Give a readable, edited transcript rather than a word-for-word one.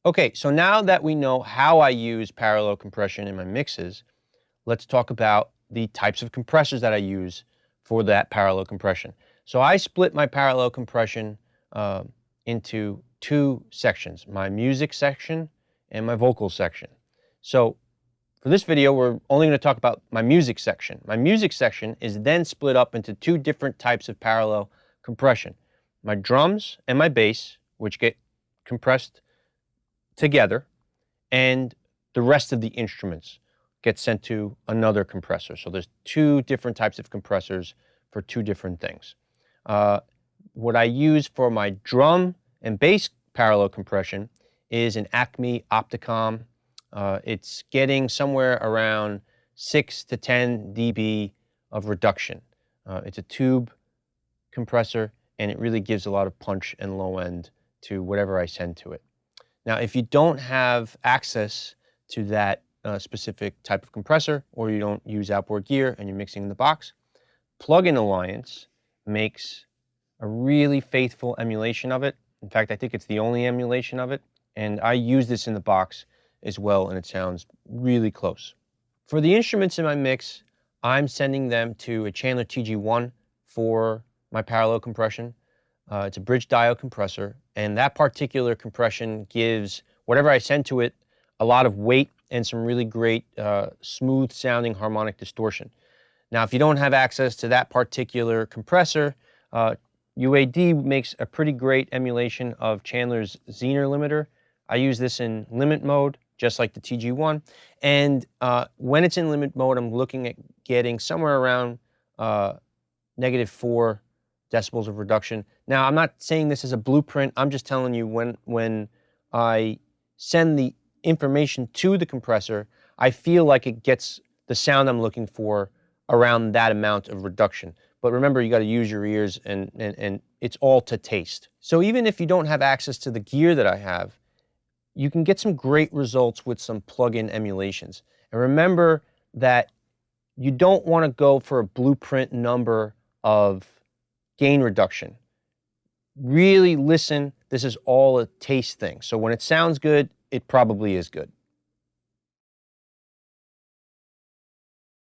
Okay, so now that we know how I use parallel compression in my mixes, let's talk about the types of compressors that I use for that parallel compression. So I split my parallel compression into two sections, my music section and my vocal section. So for this video, we're only going to talk about my music section. My music section is then split up into two different types of parallel compression. My drums and my bass, which get compressed together, and the rest of the instruments get sent to another compressor. So there's two different types of compressors for two different things. What I use for my drum and bass parallel compression is an Acme Opticom. It's getting somewhere around 6 to 10 dB of reduction. It's a tube compressor, and it really gives a lot of punch and low end to whatever I send to it. Now, if you don't have access to that specific type of compressor, or you don't use outboard gear and you're mixing in the box, Plug-in Alliance makes a really faithful emulation of it. In fact, I think it's the only emulation of it, and I use this in the box as well, and it sounds really close. For the instruments in my mix, I'm sending them to a Chandler TG1 for my parallel compression. It's a bridge diode compressor, and that particular compression gives whatever I send to it a lot of weight and some really great smooth sounding harmonic distortion. Now, if you don't have access to that particular compressor, UAD makes a pretty great emulation of Chandler's Zener limiter. I use this in limit mode, just like the TG1. And when it's in limit mode, I'm looking at getting somewhere around -4 decibels of reduction. Now, I'm not saying this is a blueprint. I'm just telling you when I send the information to the compressor, I feel like it gets the sound I'm looking for around that amount of reduction. But remember, you got to use your ears, and it's all to taste. So even if you don't have access to the gear that I have, you can get some great results with some plug-in emulations. And remember that you don't want to go for a blueprint number of gain reduction. Really listen. This is all a taste thing. So when it sounds good, it probably is good.